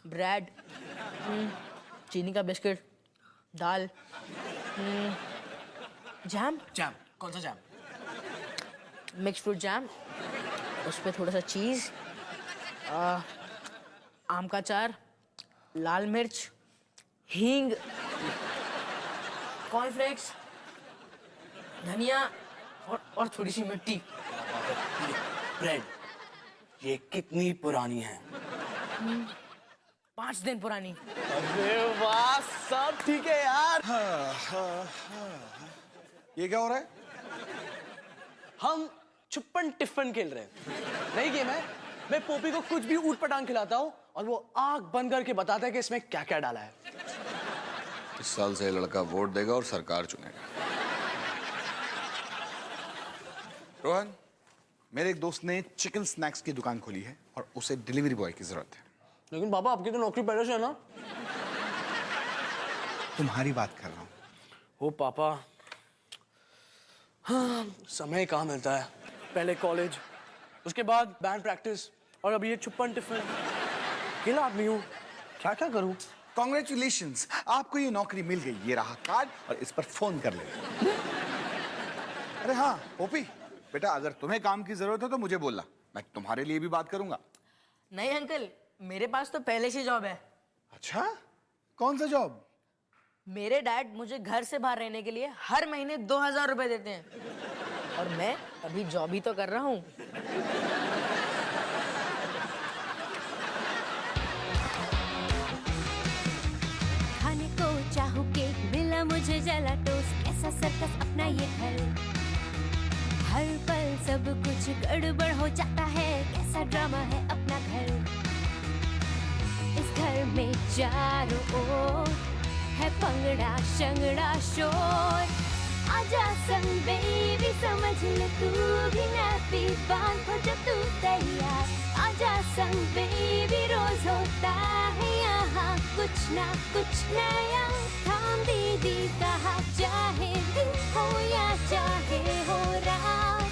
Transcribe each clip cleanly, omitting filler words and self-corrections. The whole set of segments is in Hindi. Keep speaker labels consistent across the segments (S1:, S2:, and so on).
S1: ब्रेड, चीनी का बिस्किट, दाल, जैम।
S2: जैम? कौन सा जैम?
S1: मिक्स फ्रूट जैम, उस पर थोड़ा सा चीज, आम का अचार, लाल मिर्च, हींग, कॉर्नफ्लेक्स, धनिया और थोड़ी सी मिट्टी।
S2: ब्रेड ये कितनी पुरानी है?
S1: 5 दिन पुरानी।
S2: अरे वाह, सब ठीक है यार।
S3: ये क्या हो रहा है?
S2: हम छुपन टिफन खेल रहे हैं। नई गेम है। मैं पोपी को कुछ भी ऊट पटांग खिलाता हूँ और वो आंख बंद करके बताता है कि इसमें क्या क्या डाला है।
S3: इस साल से ये लड़का वोट देगा और सरकार चुनेगा। रोहन, मेरे एक दोस्त ने चिकन स्नैक्स की दुकान खोली है और उसे डिलीवरी बॉय की जरूरत है।
S2: लेकिन पापा, आपकी तो नौकरी पहले से है ना।
S3: तुम्हारी बात कर रहा हूँ।
S2: ओ पापा, हाँ, समय कहाँ मिलता है। पहले कॉलेज, उसके बाद बैंड प्रैक्टिस और अभी ये छुपन टिफिन। अकेला आदमी हूँ, क्या क्या करूँ।
S3: कॉन्ग्रेचुलेशंस, आपको ये नौकरी मिल गई। ये रहा कार्ड और इस पर फोन कर ले। अरे हाँ पोपी बेटा, अगर तुम्हें काम की जरूरत है तो मुझे बोलना, मैं तुम्हारे लिए भी बात करूंगा।
S1: नहीं अंकल, मेरे पास तो पहले से जॉब है।
S3: अच्छा, कौन सा जॉब?
S1: मेरे डैड मुझे घर से बाहर रहने के लिए हर महीने 2000 रुपए देते हैं और मैं अभी जॉब ही तो कर रहा हूँ।
S4: खाने को चाहूं केक, मिला मुझे जला टोस्ट, ऐसा सर्कस अपना ये घर। हर पल सब कुछ गड़बड़ हो जाता है, कैसा ड्रामा है अपना घर। इस घर में चारों ओर है पंगड़ा शंगड़ा शोर। आजा संग बेबी, समझ ले तू भी नैपी बांध हो जब तू तैयार। आजा संग बेबी, रोज होता है यहाँ कुछ ना कुछ नया। थाम दीदी कहा, चाहे दिन हो या चाहे हो रात,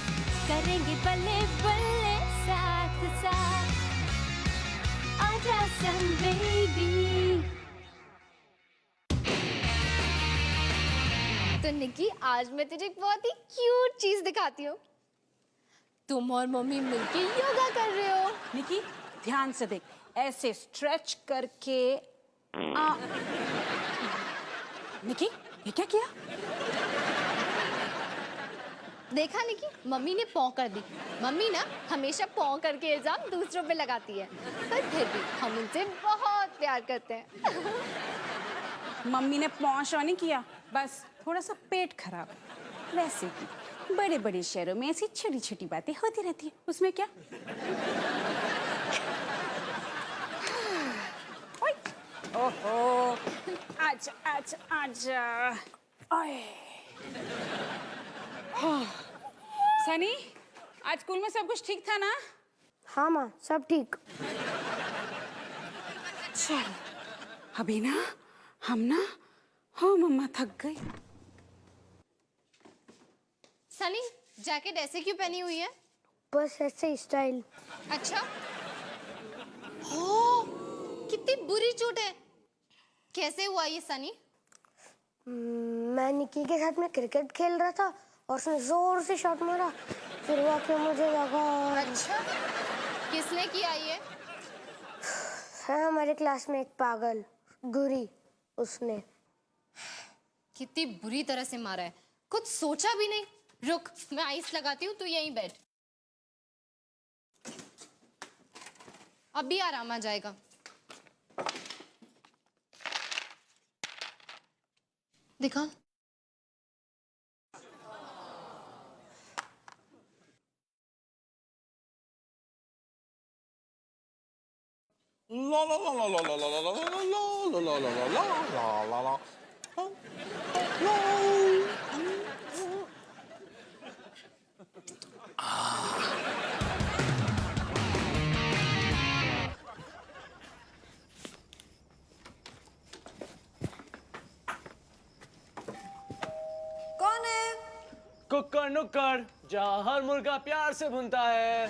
S4: करेंगे बल्ले बल्ले साथ साथ। आजा संग बेबी।
S5: तो निकी, आज मैं तुझे एक बहुत ही क्यूट चीज दिखाती हूँ। तुम और मम्मी मिलके योगा कर रहे हो।
S6: निकी ध्यान से देख, ऐसे स्ट्रेच करके निकी ये क्या किया?
S5: देखा निकी, मम्मी ने पौ कर दी। मम्मी ना हमेशा पौ करके इल्जाम दूसरों पे लगाती है, पर फिर भी हम उनसे बहुत प्यार करते हैं।
S6: मम्मी ने पौंशा नहीं किया, बस थोड़ा सा पेट खराब। वैसे भी बड़े बड़े शहरों में ऐसी छोटी छोटी बातें होती रहती है, उसमें क्या। ओए, ओहो, आजा आजा आजा। ओए, सनी, आज स्कूल में सब कुछ ठीक था ना?
S7: हाँ माँ, सब ठीक।
S6: चल अभी ना हम ना, हो मम्मा थक गई।
S5: सनी, जैकेट ऐसे क्यों पहनी हुई है?
S7: बस ऐसे स्टाइल।
S5: अच्छा, हो कितनी बुरी चोट है। कैसे हुआ ये सनी?
S7: मैं निकी के साथ में क्रिकेट खेल रहा था और उसने जोर से शॉट मारा, फिर वो आके मुझे लगा।
S5: अच्छा, किसने किया ये?
S7: है हमारे क्लास में एक पागल गुरी, उसने।
S5: कितनी बुरी तरह से मारा है, कुछ सोचा भी नहीं। रुक, मैं आइस लगाती हूँ, तू यहीं बैठ। अभी आराम आ जाएगा। दिखा।
S3: ला ला ला ला ला ला ला ला ला ला ला ला ला ला ला।
S8: कौन है?
S2: कुकर नुक्कर, जहाँ हर मुर्गा प्यार से भुनता है।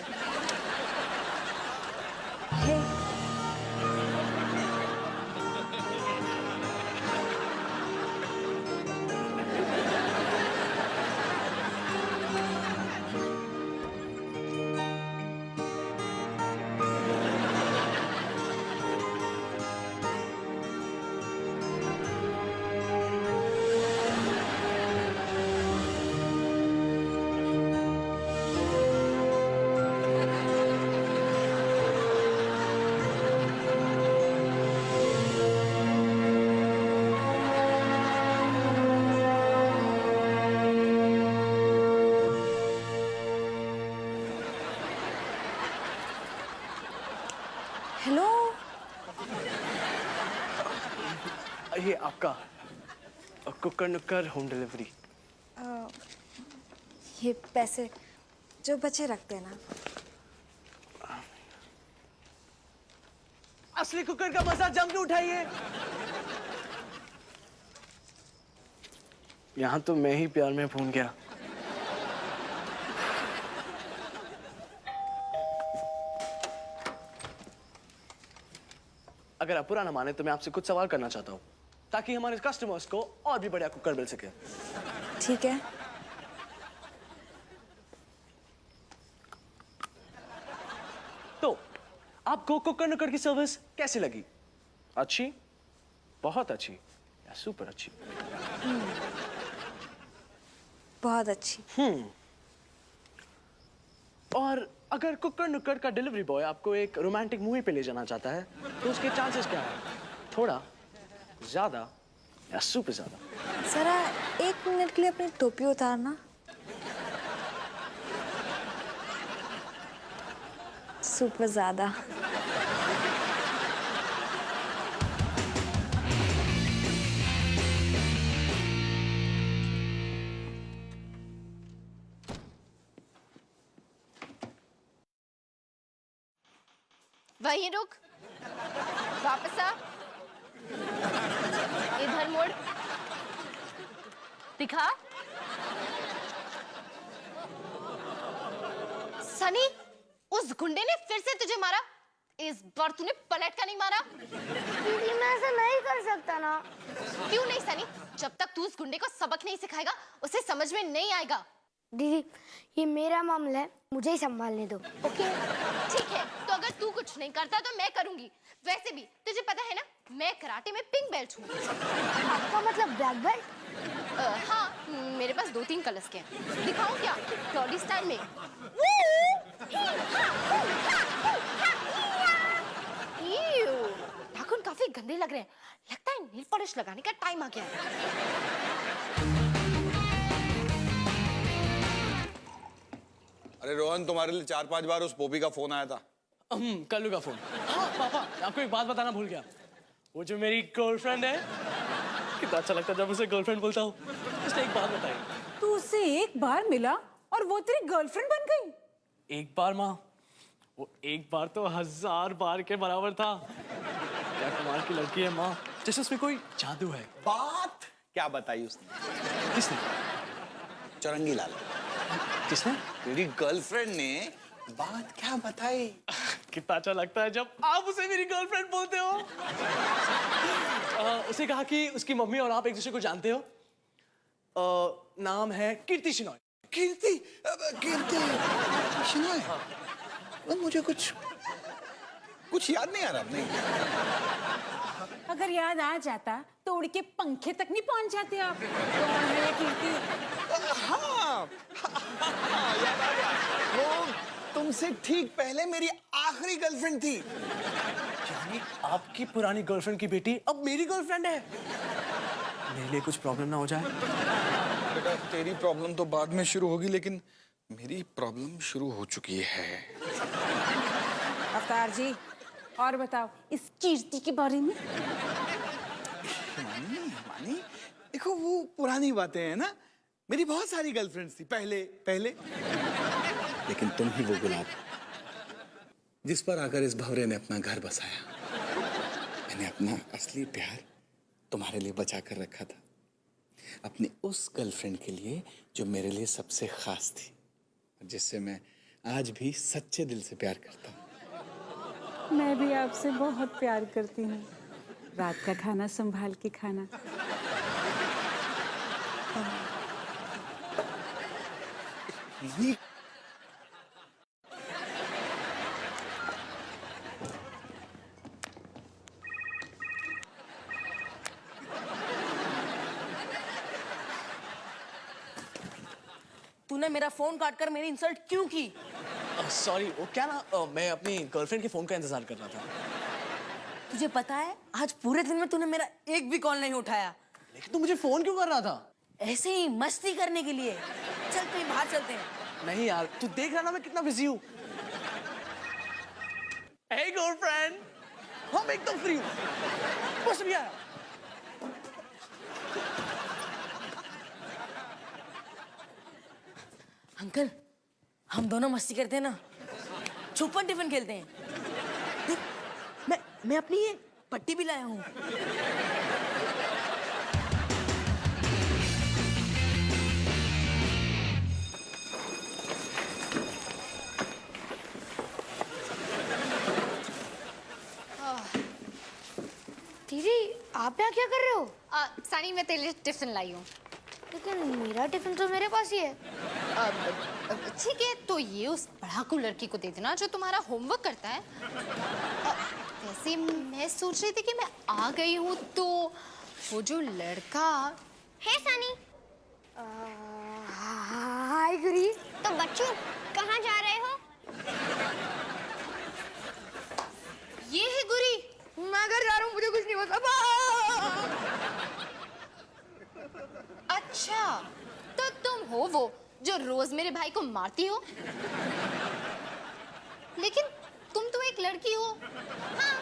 S2: ये आपका कुकर नुक्कर होम डिलीवरी।
S8: ये पैसे जो बचे रखते हैं ना।
S2: असली कुकर का मजा जम के उठाइए। यहाँ तो मैं ही प्यार में भूल गया। अगर आप बुरा ना माने तो मैं आपसे कुछ सवाल करना चाहता हूँ ताकि हमारे कस्टमर्स को और भी बढ़िया कुकर मिल सके।
S8: ठीक है।
S2: तो आपको कुकर नुक्कर की सर्विस कैसी लगी? अच्छी, बहुत अच्छी या सुपर अच्छी?
S8: बहुत अच्छी।
S2: और अगर कुकर नुक्कर का डिलीवरी बॉय आपको एक रोमांटिक मूवी पे ले जाना चाहता है तो उसके चांसेस क्या है? थोड़ा, ज्यादा या सुपर ज्यादा?
S8: जरा 1 मिनट के लिए अपनी टोपी उतारना। सुपर ज्यादा।
S5: वहीं रुक, वापस आ, इधर मुड़, दिखा। सनी, उस गुंडे ने फिर से तुझे मारा। इस बार तूने पलट कर नहीं मारा।
S7: दीदी मैं ऐसा नहीं कर सकता ना।
S5: क्यों नहीं सनी? जब तक तू उस गुंडे को सबक नहीं सिखाएगा उसे समझ में नहीं आएगा।
S7: दीदी ये मेरा मामला है, मुझे ही संभालने दो। ओके
S5: ठीक है, तो अगर तू कुछ नहीं करता तो मैं करूंगी। वैसे भी तुझे पता है ना, मैं कराटे में पिंक बेल्ट हूँ।
S7: आपका मतलब ब्लैक बेल्ट?
S5: हाँ, मेरे पास 2-3 कलर्स के हैं। दिखाऊं क्या? टॉडी स्टाइल में। नाखून काफी गंदे लग रहे हैं। लगता है नील पॉलिश लगाने का टाइम आ गया है।
S9: अरे रोहन, तुम्हारे लिए 4-5 बार उस पोपी का फोन आया था।
S2: कल्लू का फोन। हाँ पापा, आपको एक बात बताना भूल गया। वो जो मेरी गर्लफ्रेंड है, कितना अच्छा लगता है जब उसे गर्लफ्रेंड बोलता हूँ। उसने एक बात बताई।
S6: तू उससे एक बार मिला और वो तेरी गर्लफ्रेंड बन गई?
S2: एक बार माँ, वो एक बार तो 1000 बार के बराबर था। क्या कमाल की लड़की है माँ, जैसे उसमें कोई जादू है।
S9: बात क्या बताई उसने?
S2: किसने?
S9: चौरंगी लाल।
S2: किसने?
S9: तेरी गर्लफ्रेंड ने बात क्या बताई?
S2: कितना अच्छा लगता है जब आप उसे मेरी गर्लफ्रेंड बोलते हो। उसे कहा कि उसकी मम्मी और आप एक दूसरे को जानते हो। नाम है कीर्ति शिनॉय।
S9: कीर्ति? कीर्ति शिनॉय? मुझे कुछ याद नहीं आ रहा। नहीं,
S6: अगर याद आ जाता तो उड़ के पंखे तक नहीं पहुंच जाते आप। कौन है ये कीर्ति?
S9: हाँ, याद आ गया। वो तुमसे ठीक पहले मेरी आखिरी गर्लफ्रेंड थी।
S2: यानी आपकी पुरानी गर्लफ्रेंड की बेटी अब मेरी गर्लफ्रेंड है। मेरे लिए कुछ प्रॉब्लम ना हो जाए।
S9: बेटा, तेरी प्रॉब्लम तो बाद में शुरू होगी, लेकिन मेरी प्रॉब्लम शुरू हो चुकी है।
S6: अवतार जी, और बताओ इस कीर्ति के बारे में।
S9: मानी, देखो वो पुरानी बातें हैं ना। मेरी बहुत सारी गर्लफ्रेंड्स थी पहले। लेकिन तुम ही वो गुलाब जिस पर आकर इस भंवरे ने अपना घर बसाया। मैंने अपना असली प्यार तुम्हारे लिए बचा कर रखा था, अपनी उस गर्लफ्रेंड के लिए जो मेरे लिए सबसे खास थी, जिससे मैं आज भी सच्चे दिल से प्यार करता हूँ।
S6: मैं भी आपसे बहुत प्यार करती हूँ। रात का खाना संभाल के खाना।
S1: तूने मेरा फोन काटकर मेरी इंसल्ट क्यों की?
S2: सॉरी, वो क्या ना, मैं अपनी गर्लफ्रेंड के फोन का इंतजार कर रहा था।
S1: तुझे पता है आज पूरे दिन में तूने मेरा एक भी कॉल नहीं उठाया।
S2: लेकिन तू मुझे फोन क्यों कर रहा था?
S1: ऐसे ही मस्ती करने के लिए। चल कहीं बाहर चलते हैं।
S2: नहीं यार, तू देख रहा ना मैं कितना बिजी हूँ। हे गर्लफ्रेंड, हम एकदम फ्री हूँ। बस भी आया।
S1: अंकल, हम दोनों मस्ती करते हैं ना, छुपन टिफिन खेलते हैं। देख, मैं अपनी ये पट्टी भी लाया हूँ।
S7: दीदी, आप यहाँ क्या कर रहे हो?
S5: सनी, मैं तेरे लिए टिफिन लाई हूँ।
S7: लेकिन मेरा टिफिन तो मेरे पास ही है।
S5: ठीक है, तो ये उस पढ़ाकू लड़की को दे देना जो तुम्हारा होमवर्क करता है। वैसे मैं सोच रही थी कि मैं आ गई हूँ तो वो जो लड़का।
S7: हे सनी। हाय गुरी। तो बच्चों, कहाँ जा रहे हो?
S5: ये है गुरी।
S7: मैं घर जा रहा हूँ, मुझे कुछ नहीं पता।
S5: अच्छा, तो तुम हो वो जो रोज मेरे भाई को मारती हो। लेकिन तुम तो एक लड़की हो।
S7: हाँ,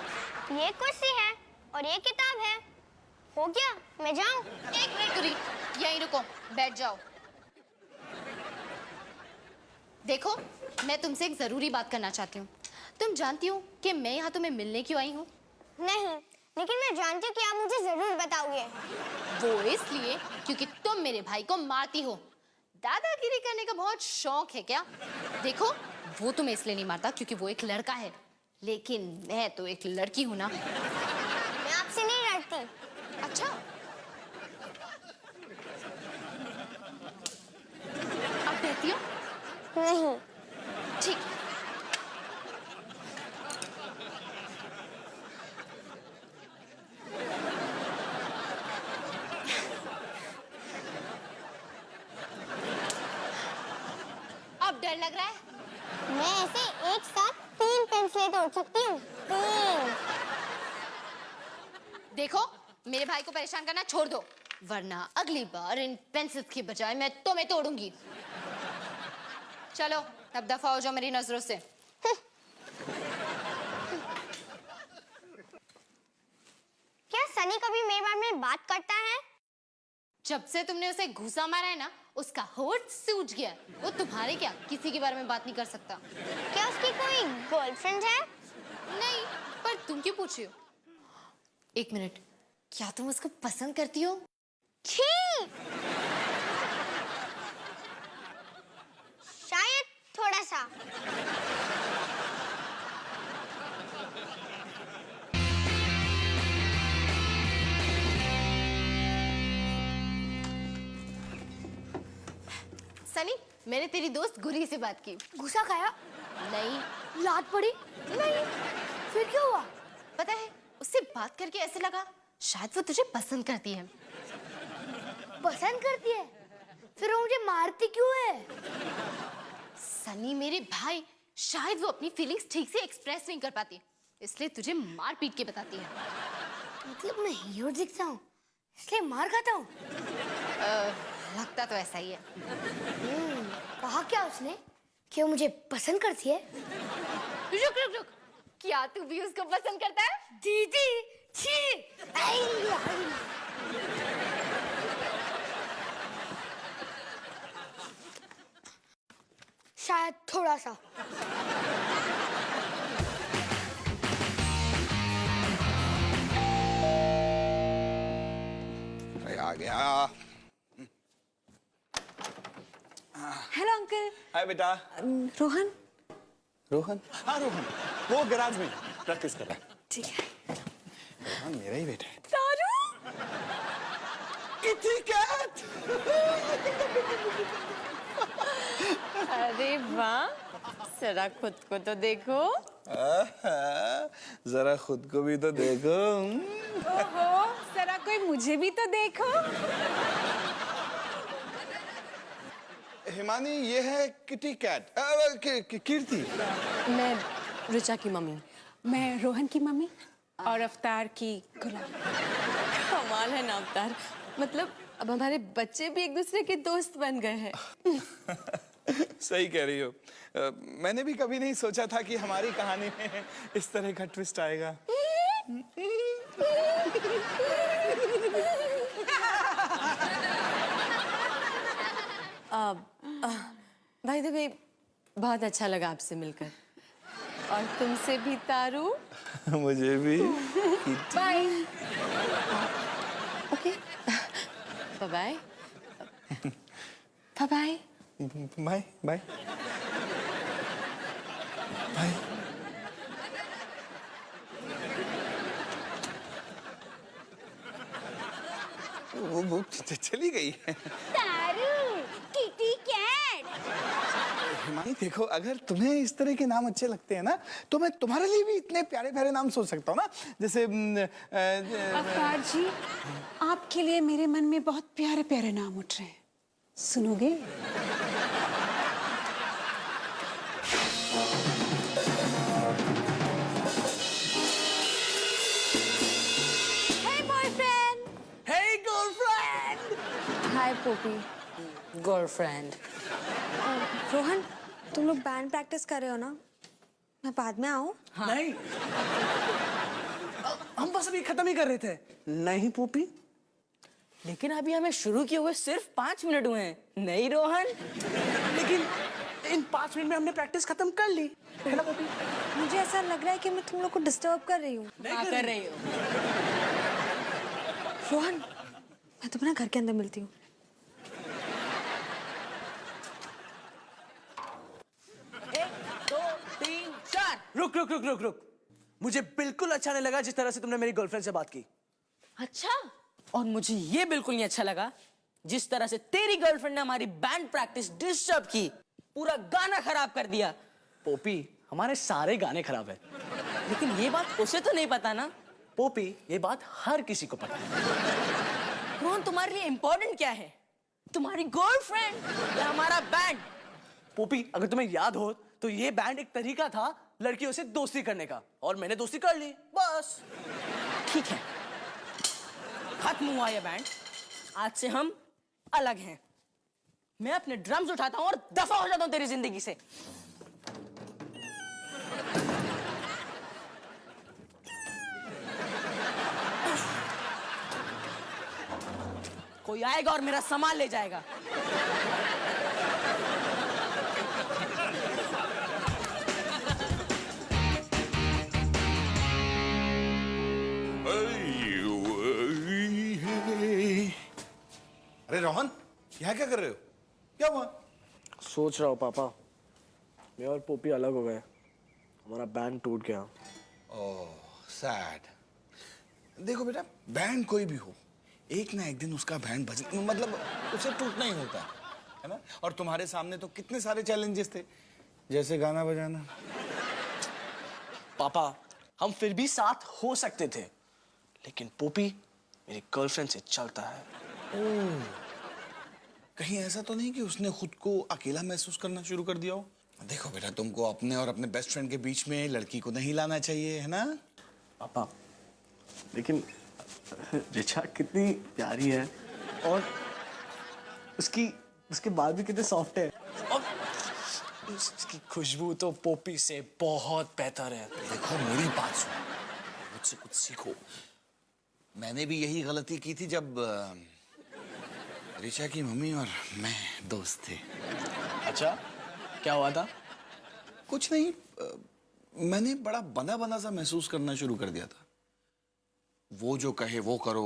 S7: ये कुर्सी है और ये किताब है। हो गया, मैं जाऊँ?
S5: एक मिनट गुरी, यहीं रुको, बैठ जाओ। देखो, मैं तुमसे एक जरूरी बात करना चाहती हूँ। तुम जानती हो कि मैं यहाँ तुम्हें मिलने क्यों आई हूँ?
S7: नहीं, लेकिन मैं जानती हूँ कि आप मुझे जरूर बताओगे।
S5: वो इसलिए क्योंकि तुम मेरे भाई को मारती हो। दादागिरी करने का बहुत शौक है क्या? देखो, वो तुम्हें इसलिए नहीं मारता क्योंकि वो एक लड़का है, लेकिन मैं तो एक लड़की हूँ ना।
S7: मैं आपसे नहीं लड़ती।
S5: अच्छा, अब कहती हो?
S7: नहीं।
S5: ठीक है। अब डर लग रहा है?
S7: मैं ऐसे एक साथ 3 पेंसिलें तोड़ सकती हूँ। 3।
S5: देखो, मेरे भाई को परेशान करना छोड़ दो, वरना अगली बार इन पेंसिल्स की बजाय मैं तुम्हें तोड़ूंगी। चलो, अब दफा हो जाओ मेरी नजरों से।
S7: क्या सनी कभी मेरे बारे में बात करता है?
S5: जब से तुमने उसे घूसा मारा है ना, उसका होठ सूज गया। वो तुम्हारे क्या किसी के बारे में बात नहीं कर सकता।
S7: क्या उसकी कोई गर्लफ्रेंड है?
S5: नहीं, पर तुम क्यों पूछ रही हो? एक मिनट, क्या तुम उसको पसंद करती हो?
S7: छी! शायद थोड़ा सा।
S5: सनी, मैंने तेरी दोस्त गुरी से बात की।
S7: गुस्सा खाया?
S5: नहीं।
S7: लात पड़ी?
S5: नहीं।
S7: फिर क्या हुआ?
S5: पता है, उससे बात करके ऐसे लगा शायद वो तुझे पसंद करती है।
S7: पसंद करती है? फिर वो मुझे मारती क्यों है?
S5: सनी मेरे भाई, शायद वो अपनी फीलिंग्स ठीक से एक्सप्रेस नहीं कर पाती, इसलिए तुझे मार पीट के बताती है।
S7: मतलब मैं हीरो दिखता हूँ इसलिए मार खाता हूँ?
S5: लगता तो ऐसा ही है।
S7: कहा क्या उसने कि वो मुझे पसंद करती है?
S5: रुक रुक रुक, क्या तू भी उसको पसंद करता है?
S7: दीदी, छी! शायद थोड़ा सा।
S3: आ गया।
S8: Hello uncle.
S9: हाय बेटा।
S8: रोहन।
S9: रोहन? हाँ रोहन, वो गैराज में प्रैक्टिस कर रहा है।
S8: ठीक है।
S9: रोहन मेरा ही बेटा है।
S8: तारू।
S9: Kitty cat.
S6: अरे वाह, जरा खुद को तो देखो।
S9: जरा खुद को भी तो देखो।
S6: ओहो, जरा कोई मुझे भी तो देखो।
S9: हिमानी, ये है किटी कैट। कीर्ति।
S1: मैं ऋचा की मम्मी।
S6: मैं रोहन की मम्मी और अवतार की गुलाम।
S1: कमाल है ना अवतार, मतलब अब हमारे बच्चे भी एक दूसरे के दोस्त बन गए हैं।
S9: सही कह रही हो। मैंने भी कभी नहीं सोचा था कि हमारी कहानी में इस तरह का ट्विस्ट आएगा।
S1: भाई
S8: बाय द वे बहुत अच्छा लगा आपसे मिलकर और तुमसे भी तारू।
S9: मुझे भी।
S8: Bye. Okay bye bye bye
S9: bye bye bye. वो चली गई है।
S5: Taru, kitty cat.
S9: हिमानी देखो, अगर तुम्हें इस तरह के नाम अच्छे लगते हैं ना, तो मैं तुम्हारे लिए भी इतने प्यारे प्यारे नाम सोच सकता हूँ ना, जैसे
S6: अवतार जी, आपके लिए मेरे मन में बहुत प्यारे प्यारे नाम उठ रहे हैं, सुनोगे?
S5: Hey boyfriend.
S2: Hey girlfriend.
S8: हाय पोपी गर्लफ्रेंड। रोहन, तुम लोग बैंड प्रैक्टिस कर रहे हो ना? मैं बाद में आऊं?
S2: नहीं, हम बस अभी खत्म ही कर रहे थे। नहीं पोपी,
S1: लेकिन अभी हमें शुरू किए हुए सिर्फ 5 मिनट हुए हैं, नहीं रोहन?
S2: लेकिन इन 5 मिनट में हमने प्रैक्टिस खत्म कर ली, है ना पोपी?
S8: मुझे ऐसा लग रहा है कि मैं तुम लोग को डिस्टर्ब कर रही हूँ।
S1: हाँ, कर रही हो।
S8: रोहन, मैं तुम्हें ना घर के अंदर मिलती हूँ।
S1: 1 2 3 4।
S2: रुक रुक रुक रुक रुक, मुझे बिल्कुल अच्छा नहीं लगा जिस तरह से तुमने मेरी गर्लफ्रेंड से बात की।
S1: अच्छा, और मुझे ये बिल्कुल नहीं अच्छा लगा जिस तरह से तेरी गर्लफ्रेंड ने हमारी बैंड प्रैक्टिस डिस्टर्ब की, पूरा गाना खराब कर दिया।
S2: पोपी, हमारे सारे गाने खराब है।
S1: लेकिन ये बात उसे तो नहीं पता ना।
S2: पोपी, ये बात हर किसी को पता है।
S1: रोहन, तुम्हारे लिए इम्पोर्टेंट क्या है, तुम्हारी गर्लफ्रेंड या हमारा बैंड?
S2: पोपी, अगर तुम्हें याद हो तो ये बैंड एक तरीका था लड़कियों से दोस्ती करने का, और मैंने दोस्ती कर ली, बस।
S1: ठीक है, खत्म हुआ ये बैंड, आज से हम अलग हैं। मैं अपने ड्रम्स उठाता हूं और दफा हो जाता हूं तेरी जिंदगी से। कोई आएगा और मेरा सामान ले जाएगा।
S3: अरे रोहन, यहाँ क्या कर रहे हो? क्या हुआ?
S2: सोच रहा हूँ पापा, मैं और पोपी अलग हो गए, हमारा बैंड टूट गया।
S3: ओह सैड। देखो बेटा, बैंड कोई भी हो, एक ना एक दिन उसका बैंड बज मतलब उसे टूटना ही होता है ना? और तुम्हारे सामने तो कितने सारे चैलेंजेस थे, जैसे गाना बजाना।
S2: पापा, हम फिर भी साथ हो सकते थे, लेकिन पोपी मेरी गर्लफ्रेंड से चलता है।
S3: कहीं ऐसा तो नहीं कि उसने खुद को अकेला महसूस करना शुरू कर दिया हो? देखो बेटा, तुमको अपने और अपने बेस्ट फ्रेंड के बीच में लड़की को नहीं लाना चाहिए, है ना?
S2: पापा, लेकिन रिचा कितनी प्यारी है, और उसके बाल भी कितने सॉफ्ट है, और उसकी खुशबू तो पोपी से बहुत बेहतर है।
S3: देखो मेरी बात सुनो, मुझसे कुछ सीखो। मैंने भी यही गलती की थी जब रिचा की मम्मी और मैं दोस्त थे।
S2: अच्छा, क्या हुआ था?
S3: कुछ नहीं, मैंने बड़ा बना बना सा महसूस करना शुरू कर दिया था। वो जो कहे वो करो,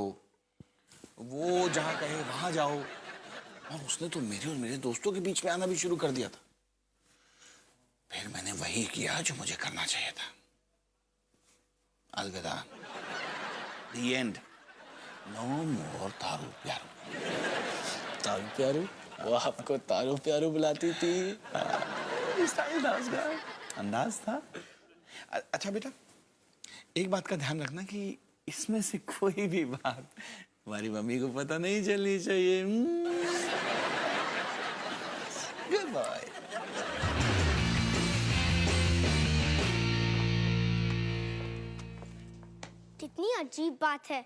S3: वो जहाँ कहे वहां जाओ, और उसने तो मेरे और मेरे दोस्तों के बीच में आना भी शुरू कर दिया था। फिर मैंने वही किया जो मुझे करना चाहिए था। अलविदा। The end. No more तारू प्यारू।
S2: तारू प्यारू? वो आपको तारू प्यारू बुलाती थी?
S3: स्टाइल था उसका, अंदाज था। अच्छा बेटा, एक बात का ध्यान रखना कि इसमें से कोई भी बात हमारी मम्मी को पता नहीं चलनी चाहिए। Good boy.
S7: कितनी अजीब बात है,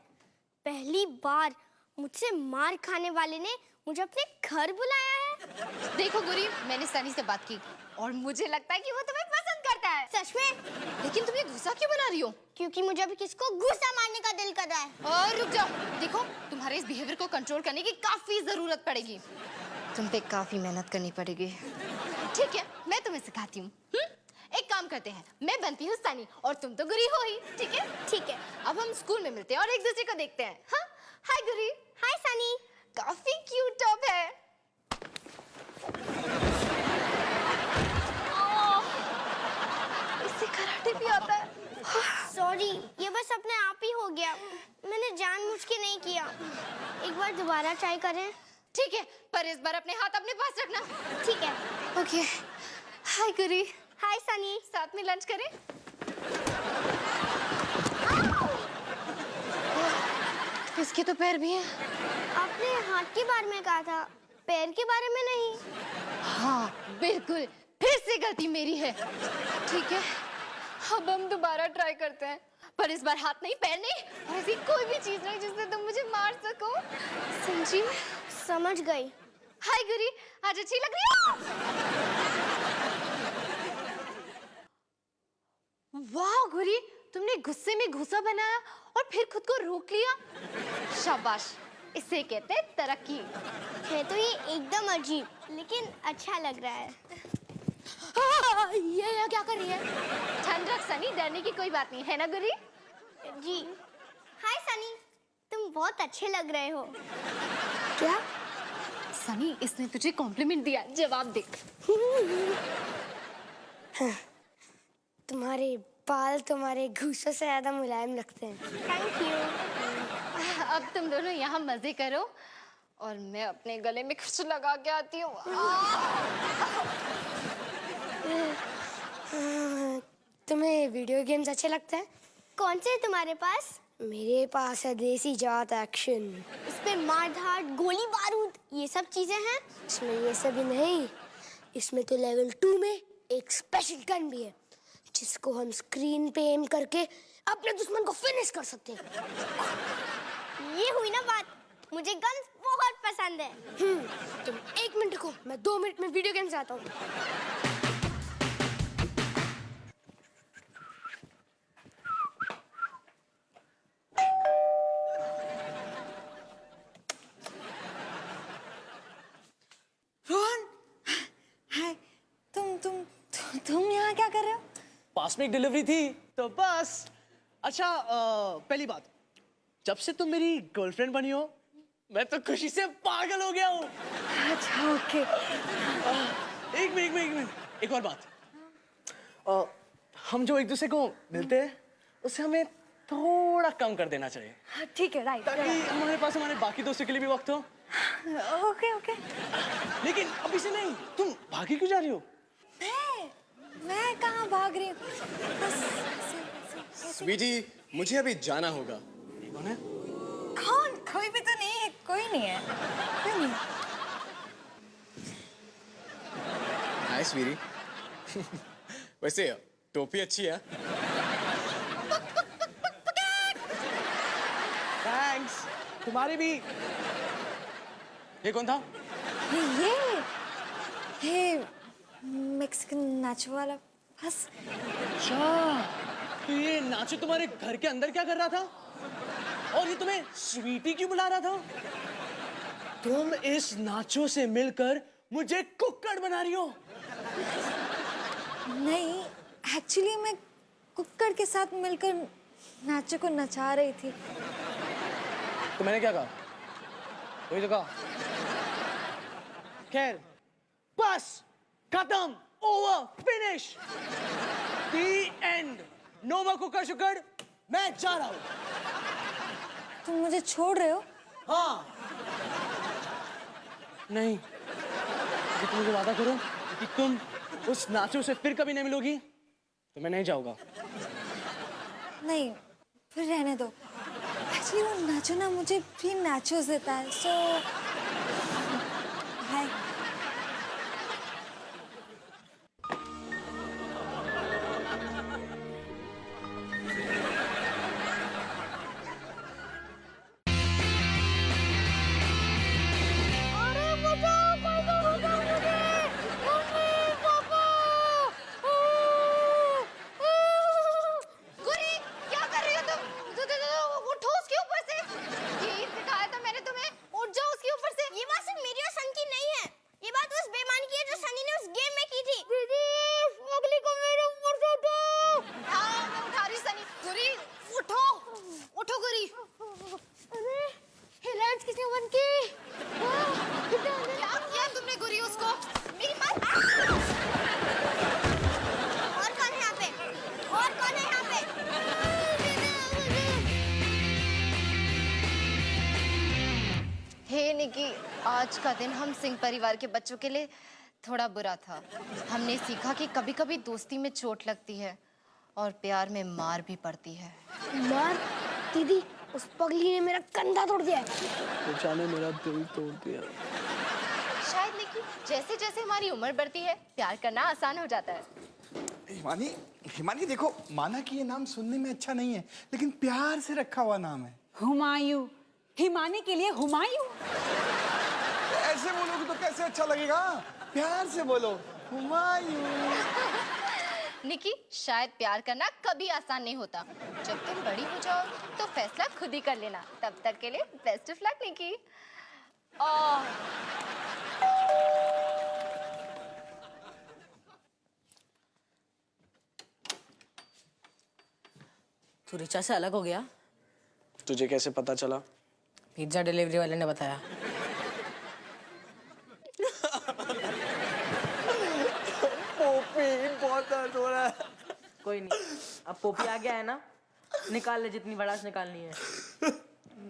S7: पहली बार मुझसे मार खाने वाले ने मुझे अपने घर बुलाया है।
S5: देखो गुरी, मैंने सनी से बात की और मुझे लगता है कि वो तुम्हें पसंद करता है।
S7: सच में?
S5: लेकिन तुम ये गुस्सा क्यों बना रही हो?
S7: क्योंकि मुझे अभी किसको गुस्सा मारने का दिल कर रहा है।
S5: और रुक जाओ, देखो तुम्हारे इस बिहेवियर को कंट्रोल करने की काफी जरूरत पड़ेगी। तुम पे काफी मेहनत करनी पड़ेगी। ठीक है, मैं तुम्हें सिखाती हूँ। एक काम करते हैं, मैं बनती हूँ सनी और तुम तो गुरी हो ही। ठीक है?
S7: ठीक है।
S5: अब हम स्कूल में मिलते हैं और एक दूसरे को देखते हैं। हाँ, हाय गुरी।
S7: हाय सनी।
S5: काफी क्यूट टॉप है। इससे कराटे भी आता है।
S7: सॉरी, ये बस अपने आप ही हो गया, मैंने जानबूझ के नहीं किया। एक बार दोबारा ट्राई करें?
S5: ठीक है, पर इस बार अपने हाथ अपने पास रखना।
S7: ठीक है।
S5: ओके। हाय गुरी।
S7: हाय सनी।
S5: साथ में लंच करें? इसके तो पैर भी हैं।
S7: आपने हाथ के बारे में कहा था, पैर के बारे में नहीं।
S5: हाँ, बिल्कुल, फिर से गलती मेरी है। ठीक है, अब हम दोबारा ट्राई करते हैं, पर इस बार हाथ नहीं, पैर नहीं, और ऐसी कोई भी चीज नहीं जिससे तुम मुझे मार सको। समझी?
S7: समझ गई।
S5: हाय गुरी, आज अच्छी लग रही हो। वाह गुरी, तुमने गुस्से में घुसा बनाया और फिर खुद को रोक लिया। शाबाश, इसे कहते हैं तरक्की।
S7: है तो ये एकदम अजीब, लेकिन अच्छा लग रहा है।
S5: ये क्या कर रही है? ठंड रख सनी, डरने की कोई बात नहीं है ना गुरी?
S7: जी। हाय सनी, तुम बहुत अच्छे लग रहे हो।
S5: क्या? सनी, इसने तुझे कॉम्प्लीमेंट दिया, जवाब दे।
S7: तुम्हारे बाल तुम्हारे घूसों से ज्यादा मुलायम लगते हैं। Thank you.
S5: अब तुम दोनों यहाँ मजे करो और मैं अपने गले में कुछ लगा के आती हूँ।
S7: तुम्हें वीडियो गेम्स अच्छे लगते हैं? कौन से है तुम्हारे पास? मेरे पास है देसी जात एक्शन। इसमें मार धाड़, गोली बारूद, ये सब चीजें हैं। इसमें ये सब ही नहीं, इसमें तो लेवल 2 में एक स्पेशल गन भी है, जिसको हम स्क्रीन पे एम करके अपने दुश्मन को फिनिश कर सकते हैं। ये हुई ना बात, मुझे गन्स बहुत पसंद है। तुम 1 मिनट को, मैं 2 मिनट में वीडियो गेम्स आता हूँ।
S8: रोहन, हाय, तुम यहाँ क्या कर रहे हो?
S2: पास में एक डिलीवरी थी तो बस। अच्छा, पहली बात, जब से तुम मेरी गर्लफ्रेंड बनी हो, मैं तो खुशी से पागल हो गया हूँ।
S8: अच्छा, ओके।
S2: एक मिनट, एक और बात। हम जो एक दूसरे को मिलते हैं, उससे हमें थोड़ा कम कर देना चाहिए,
S8: ठीक है, राइट।
S2: ताकि हमारे पास हमारे बाकी दोस्तों के लिए भी वक्त हो।
S8: Okay okay.
S2: लेकिन अभी से नहीं, तुम भागी क्यों जा रही हो?
S8: मैं कहाँ भाग रही हूँ? बस
S10: स्वीटी, मुझे अभी जाना होगा।
S2: ये कौन है?
S8: कौन? कोई भी तो नहीं है, कोई नहीं है, कोई नहीं।
S10: हाय स्वीटी। वैसे टोपी अच्छी है।
S2: थैंक्स, तुम्हारी भी। ये कौन था?
S8: ये मैक्सिकन नाचो वाला, बस।
S2: अच्छा, तो ये नाचो तुम्हारे घर के अंदर क्या कर रहा था? और ये तुम्हें स्वीटी क्यों बुला रहा था? तुम इस नाचो से मिलकर मुझे कुक्कड़ बना रही हो।
S8: नहीं, एक्चुअली मैं कुक्कड़ के साथ मिलकर नाचो को नचा रही थी।
S2: तो मैंने क्या कहा? वही तो कहा। खैर, बस, खत्म, over, finish, the end. No more कुक्कड़ शुक्कड़, मैं जा रहा हूं।
S8: तुम मुझे छोड़ रहे हो?
S2: हाँ। नहीं, अगर तुम मुझे वादा करो कि तुम उस नाचो से फिर कभी नहीं मिलोगी, तो मैं नहीं जाऊंगा।
S8: नहीं, फिर रहने दो। एक्चुअली वो नाचो ना मुझे भी नाचो देता है, सो हाय।
S7: ये बात सिर्फ मेरी और सन की नहीं है,
S5: अमन की। क्या किया तुमने गुरी उसको? मेरी मत। और कौन है यहाँ पे? और कौन है यहाँ पे? हे निकी, आज का दिन हम सिंह परिवार के बच्चों के लिए थोड़ा बुरा था। हमने सीखा कि कभी-कभी दोस्ती में चोट लगती है और प्यार में मार भी पड़ती है।
S7: मार? दीदी, उस पगली ने मेरा कंधा तोड़ दिया।
S2: ऋचा ने मेरा दिल तोड़ दिया।
S5: शायद निकी, जैसे जैसे हमारी उम्र बढ़ती है प्यार करना आसान हो जाता है।
S9: हिमानी, हिमानी देखो, माना कि ये नाम सुनने में अच्छा नहीं है, लेकिन प्यार से रखा हुआ नाम है।
S6: हुमायूं, हिमानी के लिए हुमायूं।
S9: ऐसे बोलोगे तो कैसे अच्छा लगेगा? प्यार से बोलो, हुमायूं।
S5: निकी, शायद प्यार करना कभी आसान नहीं होता। जब तुम बड़ी हो जाओ तो फैसला खुद ही कर लेना। तब तक के लिए बेस्ट ऑफ लक निकी।
S1: तू ऋचा से अलग हो गया?
S2: तुझे कैसे पता चला?
S1: पिज्जा डिलीवरी वाले ने बताया।
S2: पोपी, बहुत दर्द हो रहा है।
S1: कोई नहीं, अब पोपी आ गया है ना, निकाल ले जितनी भड़ास निकालनी है।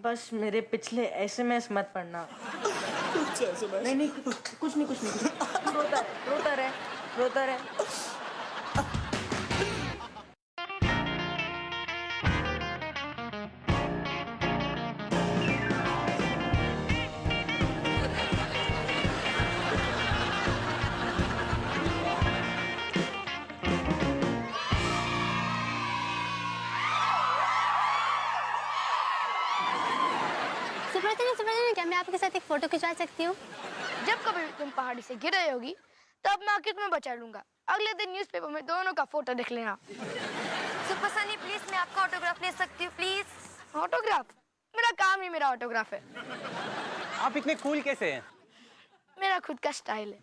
S1: बस मेरे पिछले एसएमएस मत पढ़ना। नहीं नहीं, कुछ नहीं। रोता रहे।
S7: क्या मैं आपके साथ एक फोटो खिंचवा सकती हूँ? जब कभी तुम पहाड़ी से गिर रही होगी तब मैं आके तुम्हें बचा लूंगा। अगले दिन न्यूज़पेपर में दोनों का फोटो देख लेना।
S11: सुपर सनी प्लीज, मैं आपका ऑटोग्राफ ले सकती हूँ प्लीज?
S7: ऑटोग्राफ? मेरा काम ही मेरा ऑटोग्राफ है।
S12: आप इतने कूल कैसे हैं?
S7: मेरा खुद का स्टाइल है।